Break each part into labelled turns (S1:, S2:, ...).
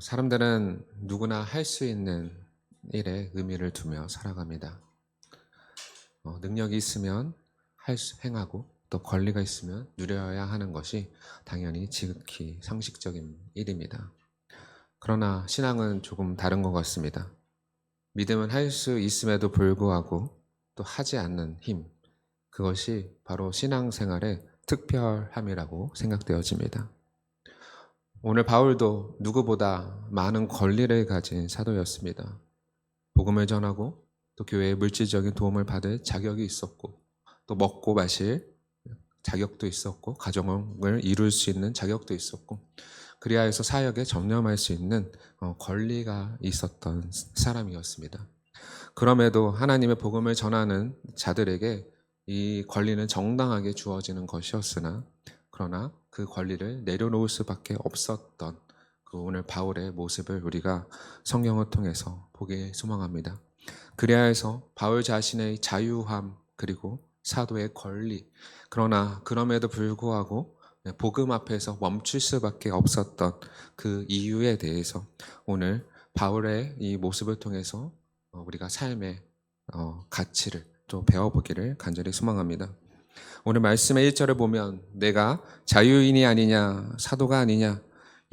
S1: 사람들은 누구나 할 수 있는 일에 의미를 두며 살아갑니다. 능력이 있으면 행하고 또 권리가 있으면 누려야 하는 것이 당연히 지극히 상식적인 일입니다. 그러나 신앙은 조금 다른 것 같습니다. 믿음은 할 수 있음에도 불구하고 또 하지 않는 힘, 그것이 바로 신앙생활의 특별함이라고 생각되어집니다. 오늘 바울도 누구보다 많은 권리를 가진 사도였습니다. 복음을 전하고 또 교회의 물질적인 도움을 받을 자격이 있었고 또 먹고 마실 자격도 있었고 가정을 이룰 수 있는 자격도 있었고 그리하여서 사역에 전념할 수 있는 권리가 있었던 사람이었습니다. 그럼에도 하나님의 복음을 전하는 자들에게 이 권리는 정당하게 주어지는 것이었으나 그러나 그 권리를 내려놓을 수밖에 없었던 그 오늘 바울의 모습을 우리가 성경을 통해서 보기 소망합니다. 그리하여서 바울 자신의 자유함 그리고 사도의 권리, 그러나 그럼에도 불구하고 복음 앞에서 멈출 수밖에 없었던 그 이유에 대해서 오늘 바울의 이 모습을 통해서 우리가 삶의 가치를 또 배워보기를 간절히 소망합니다. 오늘 말씀의 1절을 보면 내가 자유인이 아니냐 사도가 아니냐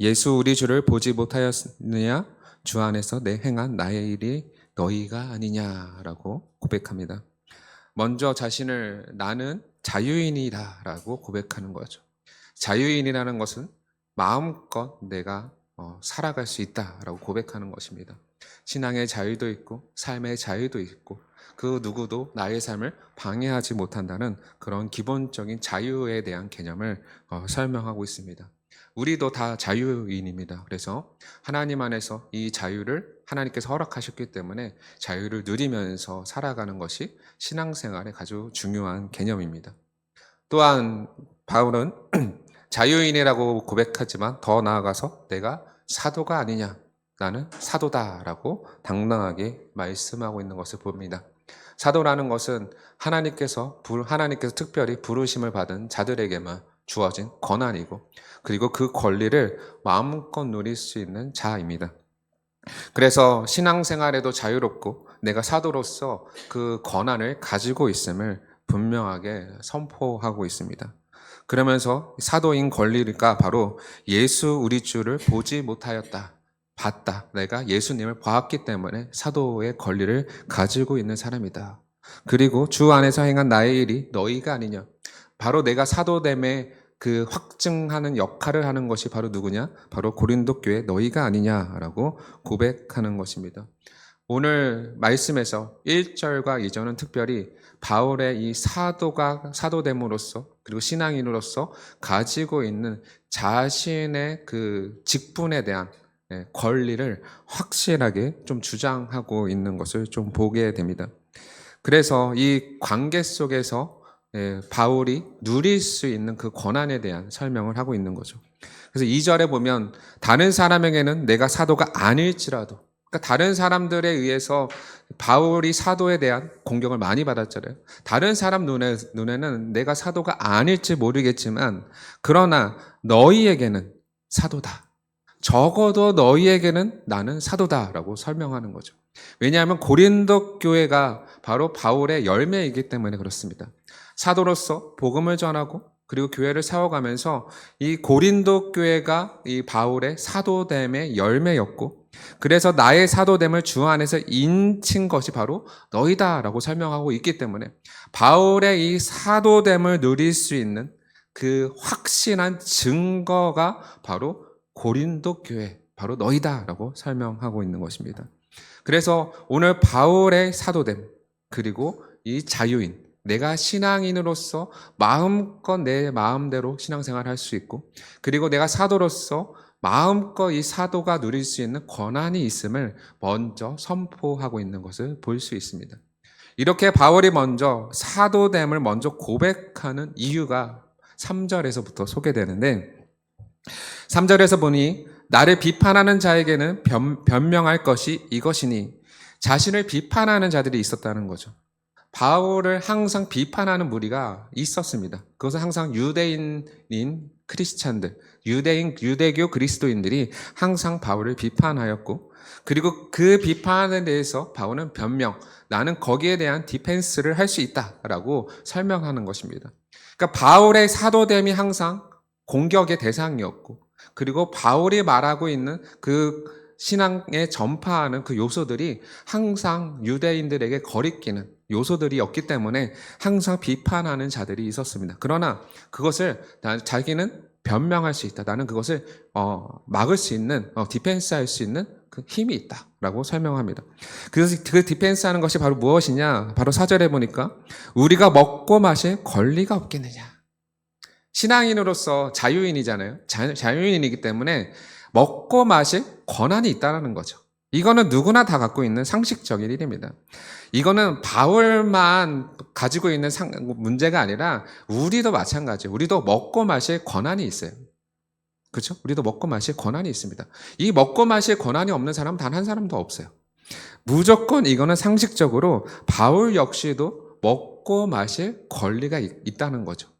S1: 예수 우리 주를 보지 못하였느냐 주 안에서 내 행한 나의 일이 너희가 아니냐라고 고백합니다. 먼저 자신을 나는 자유인이다 라고 고백하는 거죠. 자유인이라는 것은 마음껏 내가 살아갈 수 있다라고 고백하는 것입니다. 신앙의 자유도 있고 삶의 자유도 있고 그 누구도 나의 삶을 방해하지 못한다는 그런 기본적인 자유에 대한 개념을 설명하고 있습니다. 우리도 다 자유인입니다. 그래서 하나님 안에서 이 자유를 하나님께서 허락하셨기 때문에 자유를 누리면서 살아가는 것이 신앙생활의 아주 중요한 개념입니다. 또한 바울은 자유인이라고 고백하지만 더 나아가서 내가 사도가 아니냐 나는 사도다라고 당당하게 말씀하고 있는 것을 봅니다. 사도라는 것은 하나님께서 특별히 부르심을 받은 자들에게만 주어진 권한이고 그리고 그 권리를 마음껏 누릴 수 있는 자입니다. 그래서 신앙생활에도 자유롭고 내가 사도로서 그 권한을 가지고 있음을 분명하게 선포하고 있습니다. 그러면서 사도인 권리가 바로 예수 우리 주를 보지 못하였다. 봤다. 내가 예수님을 봤기 때문에 사도의 권리를 가지고 있는 사람이다. 그리고 주 안에서 행한 나의 일이 너희가 아니냐. 바로 내가 사도됨의 그 확증하는 역할을 하는 것이 바로 누구냐? 바로 고린도 교회 너희가 아니냐라고 고백하는 것입니다. 오늘 말씀에서 1절과 2절은 특별히 바울의 이 사도됨으로써 그리고 신앙인으로서 가지고 있는 자신의 그 직분에 대한 권리를 확실하게 좀 주장하고 있는 것을 좀 보게 됩니다. 그래서 이 관계 속에서 바울이 누릴 수 있는 그 권한에 대한 설명을 하고 있는 거죠. 그래서 2절에 보면 다른 사람에게는 내가 사도가 아닐지라도 그러니까 다른 사람들에 의해서 바울이 사도에 대한 공격을 많이 받았잖아요. 다른 사람 눈에는 내가 사도가 아닐지 모르겠지만 그러나 너희에게는 사도다. 적어도 너희에게는 나는 사도다라고 설명하는 거죠. 왜냐하면 고린도 교회가 바로 바울의 열매이기 때문에 그렇습니다. 사도로서 복음을 전하고 그리고 교회를 세워가면서 이 고린도 교회가 이 바울의 사도됨의 열매였고 그래서 나의 사도됨을 주 안에서 인친 것이 바로 너희다라고 설명하고 있기 때문에 바울의 이 사도됨을 누릴 수 있는 그 확신한 증거가 바로 고린도 교회, 바로 너희다라고 설명하고 있는 것입니다. 그래서 오늘 바울의 사도됨 그리고 이 자유인 내가 신앙인으로서 마음껏 내 마음대로 신앙생활을 할 수 있고 그리고 내가 사도로서 마음껏 이 사도가 누릴 수 있는 권한이 있음을 먼저 선포하고 있는 것을 볼 수 있습니다. 이렇게 바울이 먼저 사도됨을 먼저 고백하는 이유가 3절에서부터 소개되는데 3절에서 보니 나를 비판하는 자에게는 변명할 것이 이것이니 자신을 비판하는 자들이 있었다는 거죠. 바울을 항상 비판하는 무리가 있었습니다. 그것은 항상 유대인인 크리스찬들, 유대교 그리스도인들이 항상 바울을 비판하였고, 그리고 그 비판에 대해서 바울은 변명, 나는 거기에 대한 디펜스를 할 수 있다라고 설명하는 것입니다. 그러니까 바울의 사도됨이 항상 공격의 대상이었고, 그리고 바울이 말하고 있는 그 신앙에 전파하는 그 요소들이 항상 유대인들에게 거리끼는 요소들이었기 때문에 항상 비판하는 자들이 있었습니다. 그러나 그것을 자기는 변명할 수 있다. 나는 그것을 막을 수 있는, 디펜스할 수 있는 그 힘이 있다라고 설명합니다. 그래서 그 디펜스하는 것이 바로 무엇이냐? 바로 4절에 보니까 우리가 먹고 마실 권리가 없겠느냐? 신앙인으로서 자유인이잖아요. 자유인이기 때문에 먹고 마실 권한이 있다는 거죠. 이거는 누구나 다 갖고 있는 상식적인 일입니다. 이거는 바울만 가지고 있는 문제가 아니라 우리도 마찬가지예요. 우리도 먹고 마실 권한이 있어요. 그렇죠? 우리도 먹고 마실 권한이 있습니다. 이 먹고 마실 권한이 없는 사람 단 한 사람도 없어요. 무조건 이거는 상식적으로 바울 역시도 먹고 마실 권리가 있다는 거죠.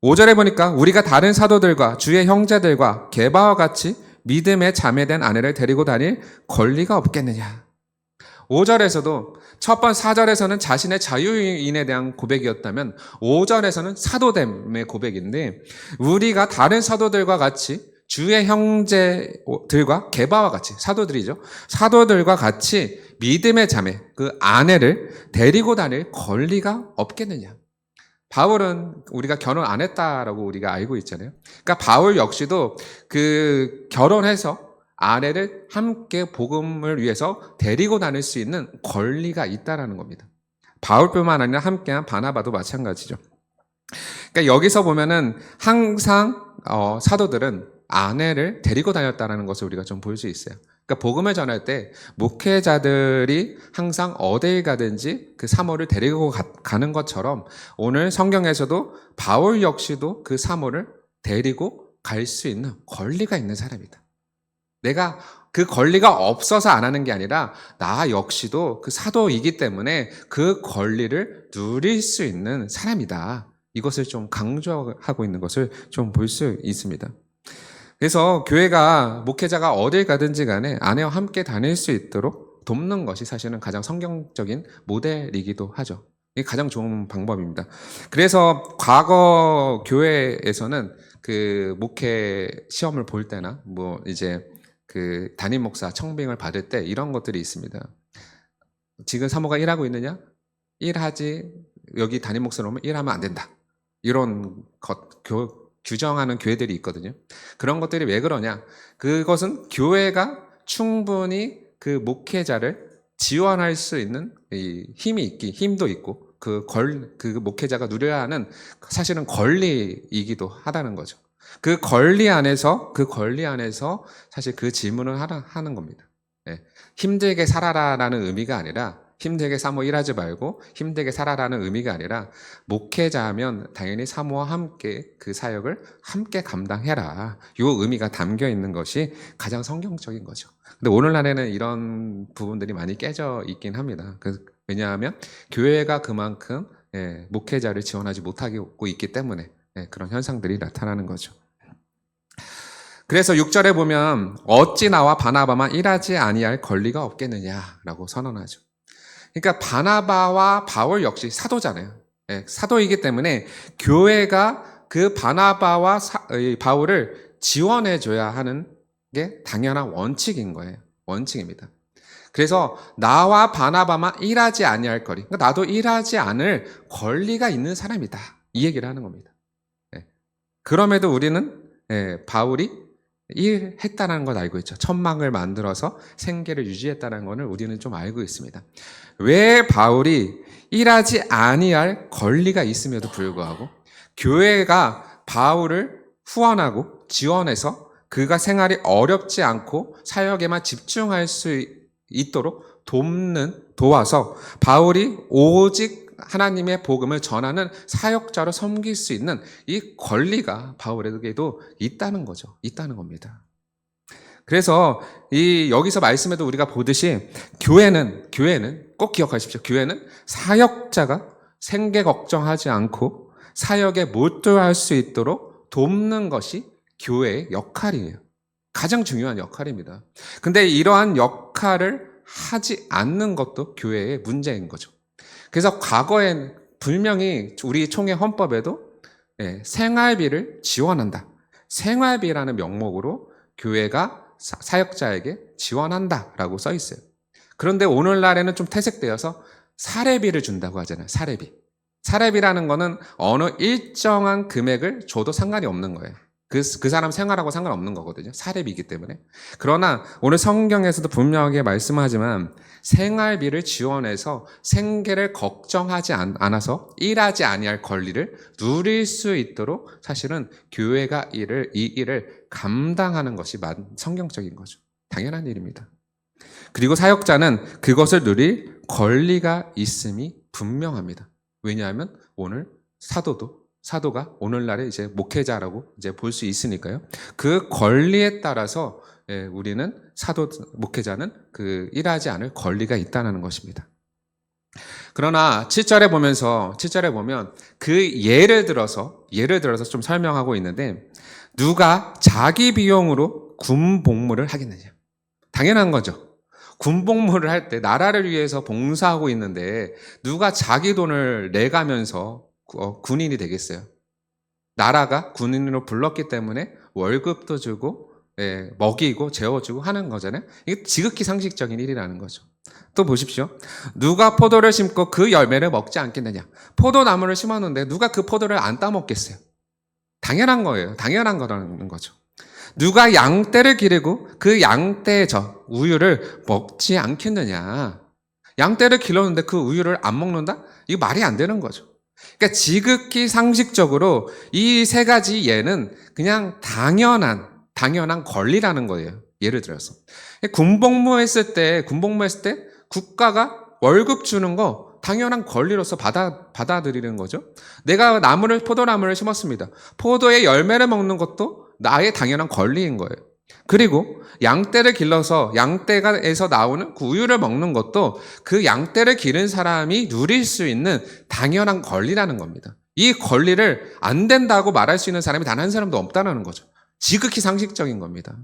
S1: 5절에 보니까 우리가 다른 사도들과 주의 형제들과 게바와 같이 믿음에 자매된 아내를 데리고 다닐 권리가 없겠느냐. 5절에서도 첫 번 4절에서는 자신의 자유인에 대한 고백이었다면 5절에서는 사도됨의 고백인데, 우리가 다른 사도들과 같이 주의 형제들과 게바와 같이, 사도들이죠. 사도들과 같이 믿음의 자매, 그 아내를 데리고 다닐 권리가 없겠느냐. 바울은 우리가 결혼 안 했다라고 우리가 알고 있잖아요. 그러니까 바울 역시도 그 결혼해서 아내를 함께 복음을 위해서 데리고 다닐 수 있는 권리가 있다라는 겁니다. 바울뿐만 아니라 함께한 바나바도 마찬가지죠. 그러니까 여기서 보면은 항상 사도들은 아내를 데리고 다녔다라는 것을 우리가 좀 볼 수 있어요. 그러니까 복음을 전할 때 목회자들이 항상 어딜 가든지 그 사모를 데리고 가는 것처럼 오늘 성경에서도 바울 역시도 그 사모를 데리고 갈 수 있는 권리가 있는 사람이다. 내가 그 권리가 없어서 안 하는 게 아니라 나 역시도 그 사도이기 때문에 그 권리를 누릴 수 있는 사람이다. 이것을 좀 강조하고 있는 것을 좀 볼 수 있습니다. 그래서 교회가 목회자가 어딜 가든지 간에 아내와 함께 다닐 수 있도록 돕는 것이 사실은 가장 성경적인 모델이기도 하죠. 이게 가장 좋은 방법입니다. 그래서 과거 교회에서는 그 목회 시험을 볼 때나 이제 그 담임 목사 청빙을 받을 때 이런 것들이 있습니다. 지금 사모가 일하고 있느냐? 일하지. 여기 담임 목사로 오면 일하면 안 된다. 이런 규정하는 교회들이 있거든요. 그런 것들이 왜 그러냐? 그것은 교회가 충분히 그 목회자를 지원할 수 있는 힘도 있고 그 목회자가 누려야 하는 사실은 권리이기도 하다는 거죠. 그 권리 안에서 사실 그 질문을 하는 겁니다. 힘들게 살아라라는 의미가 아니라, 힘들게 사모 일하지 말고 힘들게 살아라는 의미가 아니라, 목회자 하면 당연히 사모와 함께 그 사역을 함께 감당해라. 이 의미가 담겨 있는 것이 가장 성경적인 거죠. 근데 오늘날에는 이런 부분들이 많이 깨져 있긴 합니다. 왜냐하면 교회가 그만큼 목회자를 지원하지 못하고 있기 때문에 그런 현상들이 나타나는 거죠. 그래서 6절에 보면 어찌 나와 바나바만 일하지 아니할 권리가 없겠느냐라고 선언하죠. 그러니까 바나바와 바울 역시 사도잖아요. 사도이기 때문에 교회가 그 바나바와 바울을 지원해줘야 하는 게 당연한 원칙인 거예요. 원칙입니다. 그래서 나와 바나바만 일하지 아니할 거리. 그러니까 나도 일하지 않을 권리가 있는 사람이다. 이 얘기를 하는 겁니다. 그럼에도 우리는 바울이 일했다는 걸 알고 있죠. 천막을 만들어서 생계를 유지했다는 것을 우리는 좀 알고 있습니다. 왜 바울이 일하지 아니할 권리가 있음에도 불구하고 교회가 바울을 후원하고 지원해서 그가 생활이 어렵지 않고 사역에만 집중할 수 있도록 도와서 바울이 오직 하나님의 복음을 전하는 사역자로 섬길 수 있는 이 권리가 바울에게도 있다는 거죠. 있다는 겁니다. 그래서 여기서 말씀에도 우리가 보듯이 교회는 꼭 기억하십시오. 교회는 사역자가 생계 걱정하지 않고 사역에 몰두할 수 있도록 돕는 것이 교회의 역할이에요. 가장 중요한 역할입니다. 근데 이러한 역할을 하지 않는 것도 교회의 문제인 거죠. 그래서 과거엔 분명히 우리 총회 헌법에도 생활비를 지원한다. 생활비라는 명목으로 교회가 사역자에게 지원한다라고 써 있어요. 그런데 오늘날에는 좀 퇴색되어서 사례비를 준다고 하잖아요. 사례비. 사례비라는 거는 어느 일정한 금액을 줘도 상관이 없는 거예요. 그 사람 생활하고 상관없는 거거든요. 사례비이기 때문에. 그러나 오늘 성경에서도 분명하게 말씀하지만 생활비를 지원해서 생계를 걱정하지 않아서 일하지 아니할 권리를 누릴 수 있도록 사실은 교회가 이 일을 감당하는 것이 성경적인 거죠. 당연한 일입니다. 그리고 사역자는 그것을 누릴 권리가 있음이 분명합니다. 왜냐하면 오늘 사도가 오늘날의 이제 목회자라고 이제 볼 수 있으니까요. 그 권리에 따라서 우리는 목회자는 그 일하지 않을 권리가 있다는 것입니다. 그러나 7절에 보면 그 예를 들어서 좀 설명하고 있는데 누가 자기 비용으로 군복무를 하겠느냐? 당연한 거죠. 군복무를 할 때 나라를 위해서 봉사하고 있는데 누가 자기 돈을 내가면서 군인이 되겠어요? 나라가 군인으로 불렀기 때문에 월급도 주고 먹이고 재워주고 하는 거잖아요. 이게 지극히 상식적인 일이라는 거죠. 또 보십시오. 누가 포도를 심고 그 열매를 먹지 않겠느냐? 포도나무를 심었는데 누가 그 포도를 안 따먹겠어요? 당연한 거예요. 당연한 거라는 거죠. 누가 양떼를 기르고 그 양떼의 우유를 먹지 않겠느냐? 양떼를 길렀는데 그 우유를 안 먹는다? 이거 말이 안 되는 거죠. 그러니까 지극히 상식적으로 이 세 가지 예는 그냥 당연한 권리라는 거예요. 예를 들어서 군복무했을 때 국가가 월급 주는 거 당연한 권리로서 받아들이는 거죠. 내가 포도나무를 심었습니다. 포도의 열매를 먹는 것도 나의 당연한 권리인 거예요. 그리고 양떼를 길러서 양떼에서 나오는 그 우유를 먹는 것도 그 양떼를 기른 사람이 누릴 수 있는 당연한 권리라는 겁니다. 이 권리를 안 된다고 말할 수 있는 사람이 단 한 사람도 없다는 거죠. 지극히 상식적인 겁니다.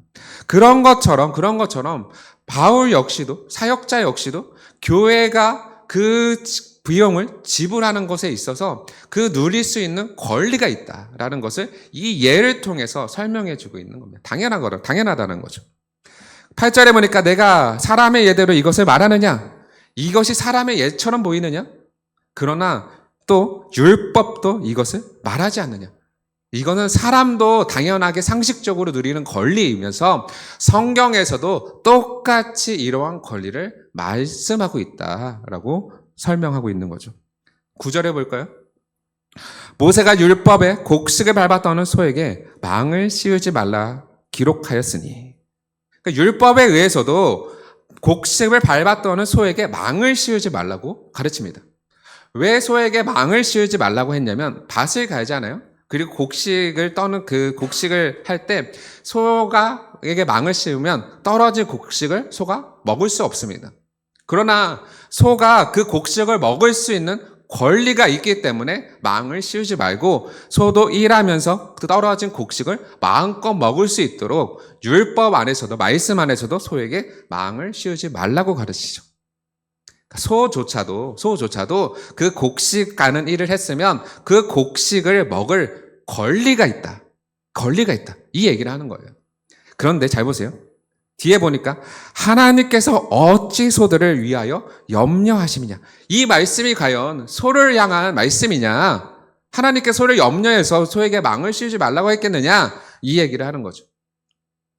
S1: 그런 것처럼 바울 역시도 사역자 역시도 교회가 그 비용을 지불하는 것에 있어서 그 누릴 수 있는 권리가 있다라는 것을 이 예를 통해서 설명해 주고 있는 겁니다. 당연하다는 거죠. 8절에 보니까 내가 사람의 예대로 이것을 말하느냐? 이것이 사람의 예처럼 보이느냐? 그러나 또 율법도 이것을 말하지 않느냐? 이거는 사람도 당연하게 상식적으로 누리는 권리이면서 성경에서도 똑같이 이러한 권리를 말씀하고 있다라고 설명하고 있는 거죠. 9절에 볼까요? 모세가 율법에 곡식을 밟아 떠는 소에게 망을 씌우지 말라 기록하였으니. 그러니까 율법에 의해서도 곡식을 밟아 떠는 소에게 망을 씌우지 말라고 가르칩니다. 왜 소에게 망을 씌우지 말라고 했냐면 밭을 갈잖아요. 그리고 곡식을 떠는 그 곡식을 할 때 소가에게 망을 씌우면 떨어진 곡식을 소가 먹을 수 없습니다. 그러나 소가 그 곡식을 먹을 수 있는 권리가 있기 때문에 망을 씌우지 말고 소도 일하면서 그 떨어진 곡식을 마음껏 먹을 수 있도록 율법 안에서도 말씀 안에서도 소에게 망을 씌우지 말라고 가르치죠. 소조차도 그 곡식 가는 일을 했으면 그 곡식을 먹을 권리가 있다. 이 얘기를 하는 거예요. 그런데 잘 보세요. 뒤에 보니까 하나님께서 어찌 소들을 위하여 염려하심이냐. 이 말씀이 과연 소를 향한 말씀이냐. 하나님께 소를 염려해서 소에게 망을 씌우지 말라고 했겠느냐. 이 얘기를 하는 거죠.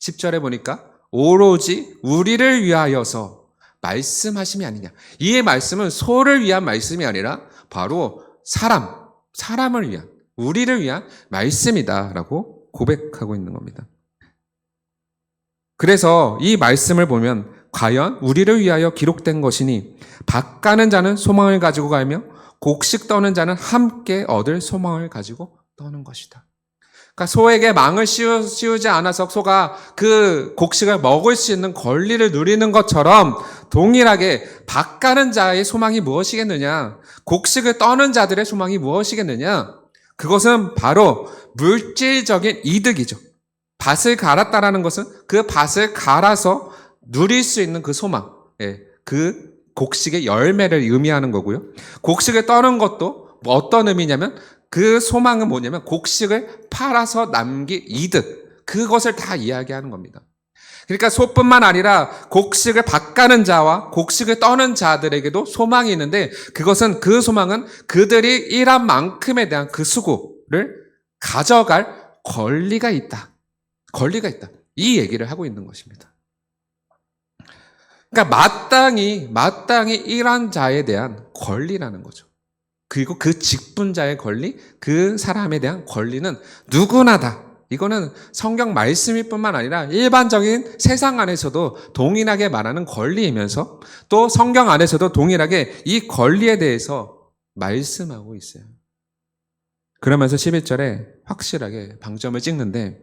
S1: 10절에 보니까 오로지 우리를 위하여서 말씀하심이 아니냐. 이 말씀은 소를 위한 말씀이 아니라 바로 사람을 위한, 우리를 위한 말씀이다라고 고백하고 있는 겁니다. 그래서 이 말씀을 보면 과연 우리를 위하여 기록된 것이니 밭 가는 자는 소망을 가지고 가며 곡식 떠는 자는 함께 얻을 소망을 가지고 떠는 것이다. 그러니까 소에게 망을 씌우지 않아서 소가 그 곡식을 먹을 수 있는 권리를 누리는 것처럼 동일하게 밭 가는 자의 소망이 무엇이겠느냐? 곡식을 떠는 자들의 소망이 무엇이겠느냐? 그것은 바로 물질적인 이득이죠. 밭을 갈았다라는 것은 그 밭을 갈아서 누릴 수 있는 그 소망, 그 곡식의 열매를 의미하는 거고요. 곡식을 떠는 것도 어떤 의미냐면 그 소망은 뭐냐면 곡식을 팔아서 남길 이득, 그것을 다 이야기하는 겁니다. 그러니까 소뿐만 아니라 곡식을 밭가는 자와 곡식을 떠는 자들에게도 소망이 있는데 그 소망은 그들이 일한 만큼에 대한 그 수고를 가져갈 권리가 있다. 권리가 있다. 이 얘기를 하고 있는 것입니다. 그러니까 마땅히 일한 자에 대한 권리라는 거죠. 그리고 그 직분자의 권리, 그 사람에 대한 권리는 누구나다. 이거는 성경 말씀일 뿐만 아니라 일반적인 세상 안에서도 동일하게 말하는 권리이면서 또 성경 안에서도 동일하게 이 권리에 대해서 말씀하고 있어요. 그러면서 11절에 확실하게 방점을 찍는데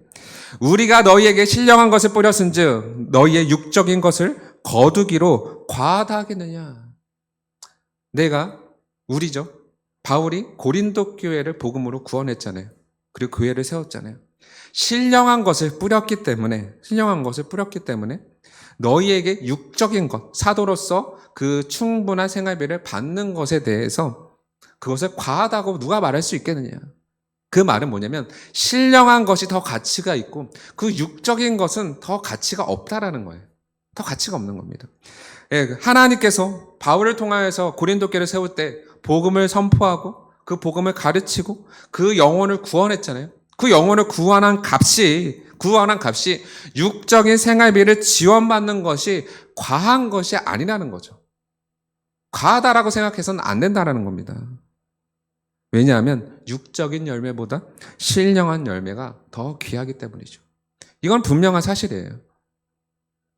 S1: 우리가 너희에게 신령한 것을 뿌렸은즉 너희의 육적인 것을 거두기로 과다하겠느냐. 우리죠. 바울이 고린도 교회를 복음으로 구원했잖아요. 그리고 교회를 세웠잖아요. 신령한 것을 뿌렸기 때문에 너희에게 육적인 것, 사도로서 그 충분한 생활비를 받는 것에 대해서 그것을 과하다고 누가 말할 수 있겠느냐. 그 말은 뭐냐면 신령한 것이 더 가치가 있고 그 육적인 것은 더 가치가 없다라는 거예요. 더 가치가 없는 겁니다. 하나님께서 바울을 통하여서 고린도 교회를 세울 때 복음을 선포하고 그 복음을 가르치고 그 영혼을 구원했잖아요. 그 영혼을 구원한 값이 육적인 생활비를 지원받는 것이 과한 것이 아니라는 거죠. 과하다라고 생각해서는 안 된다라는 겁니다. 왜냐하면 육적인 열매보다 신령한 열매가 더 귀하기 때문이죠. 이건 분명한 사실이에요.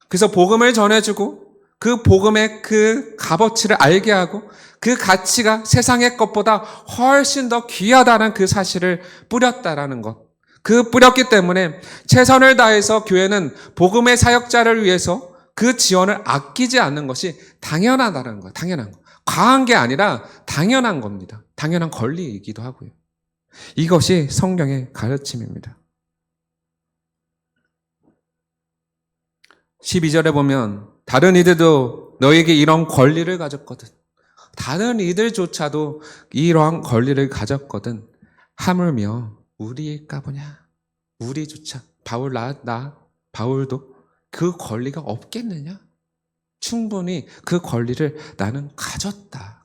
S1: 그래서 복음을 전해주고 그 복음의 그 값어치를 알게 하고 그 가치가 세상의 것보다 훨씬 더 귀하다는 그 사실을 뿌렸다라는 것. 그 뿌렸기 때문에 최선을 다해서 교회는 복음의 사역자를 위해서 그 지원을 아끼지 않는 것이 당연하다는 거예요. 당연한 거. 과한 게 아니라 당연한 겁니다. 당연한 권리이기도 하고요. 이것이 성경의 가르침입니다. 12절에 보면 다른 이들도 너에게 이런 권리를 가졌거든. 다른 이들조차도 이러한 권리를 가졌거든. 하물며 우리일까 보냐. 우리조차 바울도 그 권리가 없겠느냐. 충분히 그 권리를 나는 가졌다.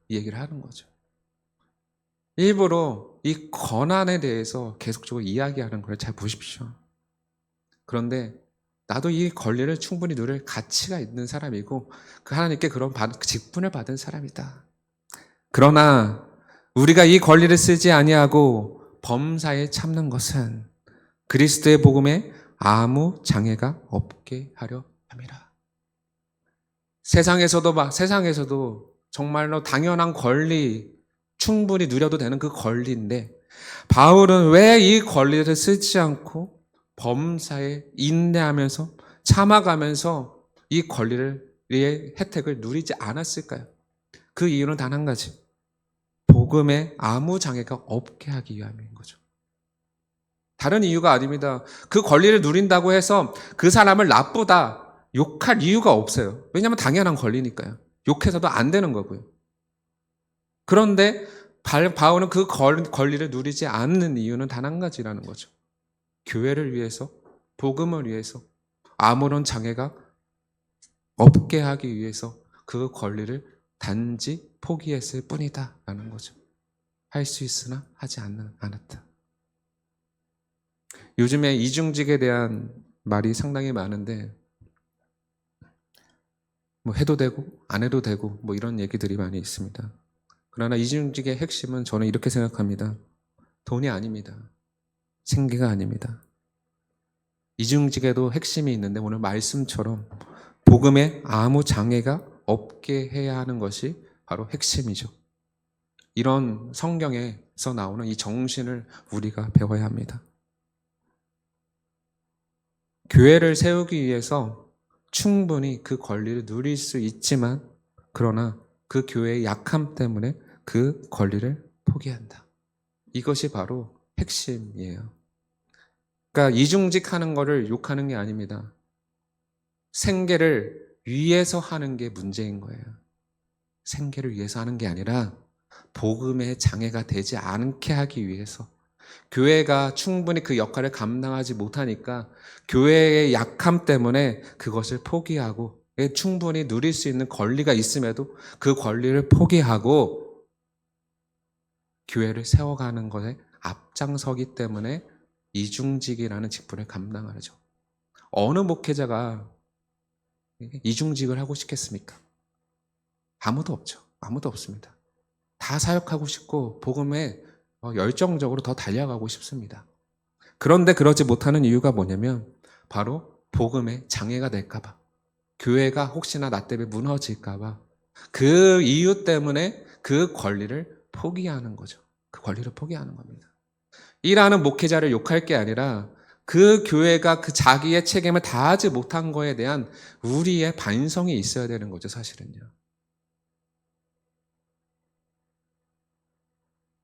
S1: 이 얘기를 하는 거죠. 일부러 이 권한에 대해서 계속적으로 이야기하는 걸 잘 보십시오. 그런데 나도 이 권리를 충분히 누릴 가치가 있는 사람이고 그 하나님께 그런 직분을 받은 사람이다. 그러나 우리가 이 권리를 쓰지 아니하고 범사에 참는 것은 그리스도의 복음에 아무 장애가 없게 하려 함이라. 세상에서도 정말로 당연한 권리, 충분히 누려도 되는 그 권리인데 바울은 왜 이 권리를 쓰지 않고 범사에 인내하면서 참아가면서 이 권리의 혜택을 누리지 않았을까요? 그 이유는 단 한 가지. 복음에 아무 장애가 없게 하기 위함인 거죠. 다른 이유가 아닙니다. 그 권리를 누린다고 해서 그 사람을 나쁘다, 욕할 이유가 없어요. 왜냐하면 당연한 권리니까요. 욕해서도 안 되는 거고요. 그런데 바울은 그 권리를 누리지 않는 이유는 단 한 가지라는 거죠. 교회를 위해서, 복음을 위해서 아무런 장애가 없게 하기 위해서 그 권리를 단지 포기했을 뿐이다 라는 거죠. 할 수 있으나 하지 않았다. 요즘에 이중직에 대한 말이 상당히 많은데 뭐 해도 되고 안 해도 되고 뭐 이런 얘기들이 많이 있습니다. 그러나 이중직의 핵심은 저는 이렇게 생각합니다. 돈이 아닙니다. 생계가 아닙니다. 이중직에도 핵심이 있는데 오늘 말씀처럼 복음에 아무 장애가 없게 해야 하는 것이 바로 핵심이죠. 이런 성경에서 나오는 이 정신을 우리가 배워야 합니다. 교회를 세우기 위해서 충분히 그 권리를 누릴 수 있지만 그러나 그 교회의 약함 때문에 그 권리를 포기한다. 이것이 바로 핵심이에요. 그러니까 이중직하는 거를 욕하는 게 아닙니다. 생계를 위해서 하는 게 문제인 거예요. 생계를 위해서 하는 게 아니라 복음의 장애가 되지 않게 하기 위해서, 교회가 충분히 그 역할을 감당하지 못하니까 교회의 약함 때문에 그것을 포기하고, 충분히 누릴 수 있는 권리가 있음에도 그 권리를 포기하고 교회를 세워가는 것에 앞장서기 때문에 이중직이라는 직분을 감당하죠. 어느 목회자가 이중직을 하고 싶겠습니까? 아무도 없죠. 아무도 없습니다. 다 사역하고 싶고 복음에 열정적으로 더 달려가고 싶습니다. 그런데 그러지 못하는 이유가 뭐냐면 바로 복음에 장애가 될까봐, 교회가 혹시나 나 때문에 무너질까봐, 그 이유 때문에 그 권리를 포기하는 거죠. 그 권리를 포기하는 겁니다. 일하는 목회자를 욕할 게 아니라 그 교회가 그 자기의 책임을 다하지 못한 거에 대한 우리의 반성이 있어야 되는 거죠, 사실은요.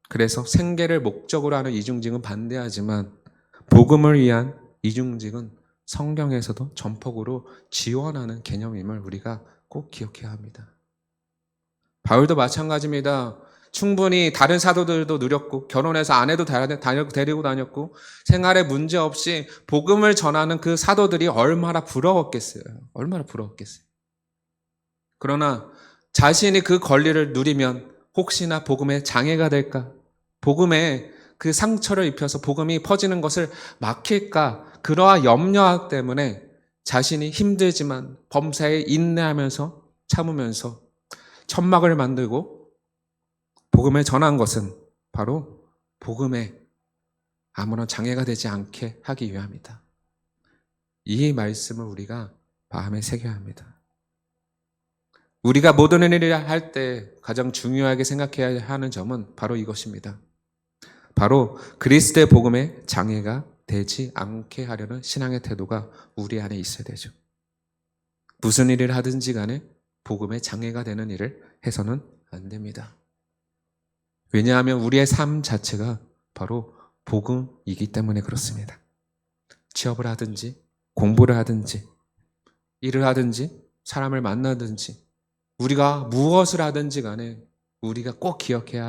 S1: 그래서 생계를 목적으로 하는 이중직은 반대하지만 복음을 위한 이중직은 성경에서도 전폭으로 지원하는 개념임을 우리가 꼭 기억해야 합니다. 바울도 마찬가지입니다. 충분히 다른 사도들도 누렸고 결혼해서 아내도 데리고 다녔고 생활에 문제 없이 복음을 전하는 그 사도들이 얼마나 부러웠겠어요. 얼마나 부러웠겠어요. 그러나 자신이 그 권리를 누리면 혹시나 복음에 장애가 될까? 복음에 그 상처를 입혀서 복음이 퍼지는 것을 막힐까? 그러한 염려 때문에 자신이 힘들지만 범사에 인내하면서 참으면서 천막을 만들고 복음을 전한 것은 바로 복음에 아무런 장애가 되지 않게 하기 위함이다. 이 말씀을 우리가 마음에 새겨야 합니다. 우리가 모든 일을 할 때 가장 중요하게 생각해야 하는 점은 바로 이것입니다. 바로 그리스도의 복음에 장애가 되지 않게 하려는 신앙의 태도가 우리 안에 있어야 되죠. 무슨 일을 하든지 간에 복음에 장애가 되는 일을 해서는 안 됩니다. 왜냐하면 우리의 삶 자체가 바로 복음이기 때문에 그렇습니다. 취업을 하든지 공부를 하든지 일을 하든지 사람을 만나든지 우리가 무엇을 하든지 간에 우리가 꼭 기억해야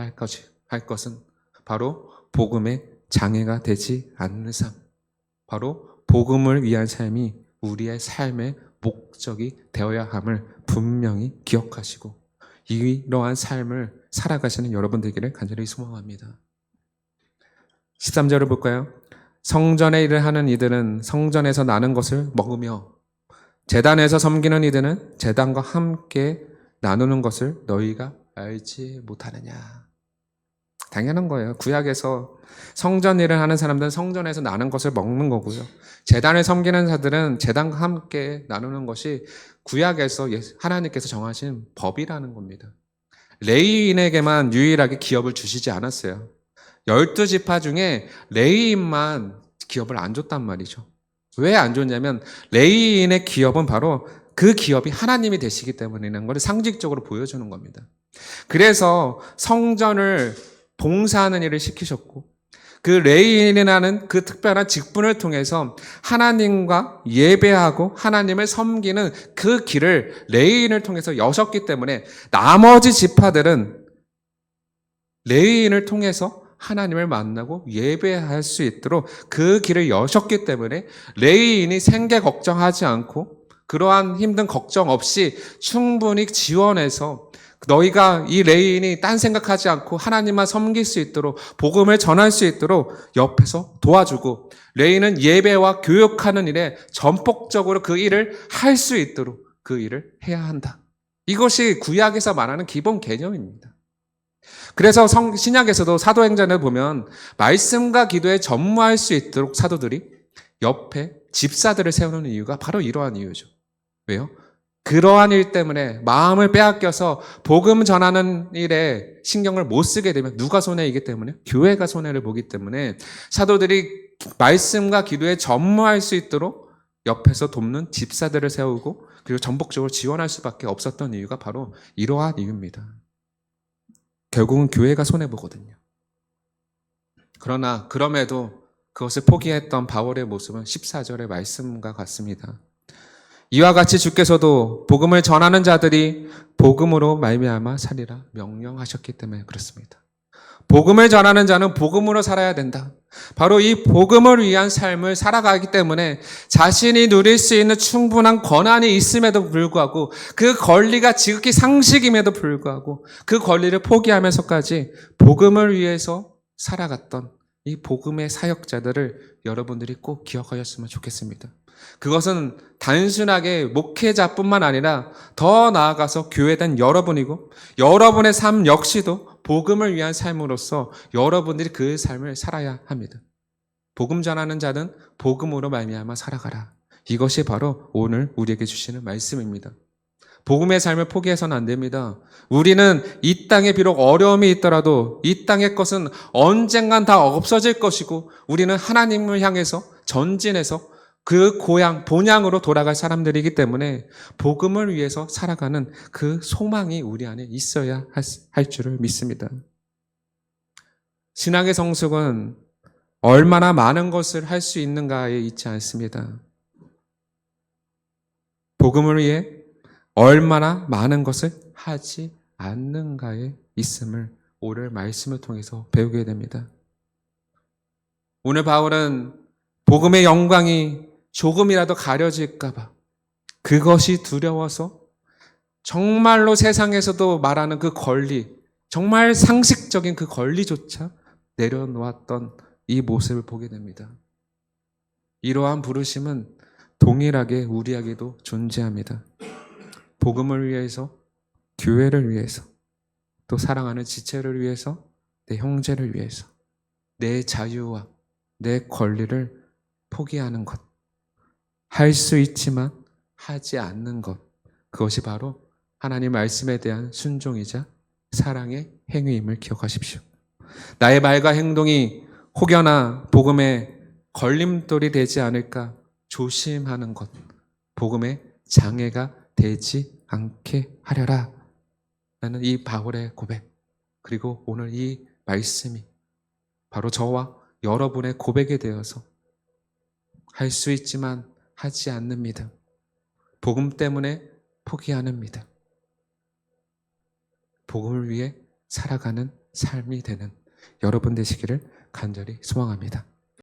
S1: 할 것은 바로 복음에 장애가 되지 않는 삶, 바로 복음을 위한 삶이 우리의 삶의 목적이 되어야 함을 분명히 기억하시고 이러한 삶을 살아가시는 여러분 되기를 간절히 소망합니다. 13절을 볼까요? 성전의 일을 하는 이들은 성전에서 나는 것을 먹으며 제단에서 섬기는 이들은 제단과 함께 나누는 것을 너희가 알지 못하느냐. 당연한 거예요. 구약에서 성전 일을 하는 사람들은 성전에서 나는 것을 먹는 거고요. 제단을 섬기는 자들은 제단과 함께 나누는 것이 구약에서 하나님께서 정하신 법이라는 겁니다. 레위인에게만 유일하게 기업을 주시지 않았어요. 12지파 중에 레위인만 기업을 안 줬단 말이죠. 왜 안 줬냐면 레위인의 기업은 바로 그 기업이 하나님이 되시기 때문이라는 걸 상징적으로 보여주는 겁니다. 그래서 성전을 봉사하는 일을 시키셨고 그 레위인이라는 그 특별한 직분을 통해서 하나님과 예배하고 하나님을 섬기는 그 길을 레위인을 통해서 여셨기 때문에 나머지 지파들은 레위인을 통해서 하나님을 만나고 예배할 수 있도록 그 길을 여셨기 때문에 레위인이 생계 걱정하지 않고 그러한 힘든 걱정 없이 충분히 지원해서 너희가 이 레위인이 딴 생각하지 않고 하나님만 섬길 수 있도록 복음을 전할 수 있도록 옆에서 도와주고 레위인은 예배와 교육하는 일에 전폭적으로 그 일을 할 수 있도록 그 일을 해야 한다. 이것이 구약에서 말하는 기본 개념입니다. 그래서 신약에서도 사도행전을 보면 말씀과 기도에 전무할 수 있도록 사도들이 옆에 집사들을 세우는 이유가 바로 이러한 이유죠. 왜요? 그러한 일 때문에 마음을 빼앗겨서 복음 전하는 일에 신경을 못 쓰게 되면 누가 손해이기 때문에? 교회가 손해를 보기 때문에 사도들이 말씀과 기도에 전무할 수 있도록 옆에서 돕는 집사들을 세우고 그리고 전폭적으로 지원할 수밖에 없었던 이유가 바로 이러한 이유입니다. 결국은 교회가 손해보거든요. 그러나 그럼에도 그것을 포기했던 바울의 모습은 14절의 말씀과 같습니다. 이와 같이 주께서도 복음을 전하는 자들이 복음으로 말미암아 살리라 명령하셨기 때문에 그렇습니다. 복음을 전하는 자는 복음으로 살아야 된다. 바로 이 복음을 위한 삶을 살아가기 때문에 자신이 누릴 수 있는 충분한 권한이 있음에도 불구하고 그 권리가 지극히 상식임에도 불구하고 그 권리를 포기하면서까지 복음을 위해서 살아갔던 이 복음의 사역자들을 여러분들이 꼭 기억하셨으면 좋겠습니다. 그것은 단순하게 목회자뿐만 아니라 더 나아가서 교회된 여러분이고 여러분의 삶 역시도 복음을 위한 삶으로서 여러분들이 그 삶을 살아야 합니다. 복음 전하는 자는 복음으로 말미암아 살아가라. 이것이 바로 오늘 우리에게 주시는 말씀입니다. 복음의 삶을 포기해서는 안 됩니다. 우리는 이 땅에 비록 어려움이 있더라도 이 땅의 것은 언젠간 다 없어질 것이고 우리는 하나님을 향해서 전진해서 그 고향, 본향으로 돌아갈 사람들이기 때문에 복음을 위해서 살아가는 그 소망이 우리 안에 있어야 할 줄을 믿습니다. 신앙의 성숙은 얼마나 많은 것을 할 수 있는가에 있지 않습니다. 복음을 위해 얼마나 많은 것을 하지 않는가에 있음을 오늘 말씀을 통해서 배우게 됩니다. 오늘 바울은 복음의 영광이 조금이라도 가려질까봐 그것이 두려워서 정말로 세상에서도 말하는 그 권리, 정말 상식적인 그 권리조차 내려놓았던 이 모습을 보게 됩니다. 이러한 부르심은 동일하게 우리에게도 존재합니다. 복음을 위해서, 교회를 위해서, 또 사랑하는 지체를 위해서, 내 형제를 위해서, 내 자유와 내 권리를 포기하는 것, 할 수 있지만 하지 않는 것, 그것이 바로 하나님 말씀에 대한 순종이자 사랑의 행위임을 기억하십시오. 나의 말과 행동이 혹여나 복음의 걸림돌이 되지 않을까 조심하는 것, 복음의 장애가 되지 않게 하려라 라는 이 바울의 고백, 그리고 오늘 이 말씀이 바로 저와 여러분의 고백이 되어서 할 수 있지만 하지 않습니다. 복음 때문에 포기하는 믿음, 복음을 위해 살아가는 삶이 되는 여러분 되시기를 간절히 소망합니다.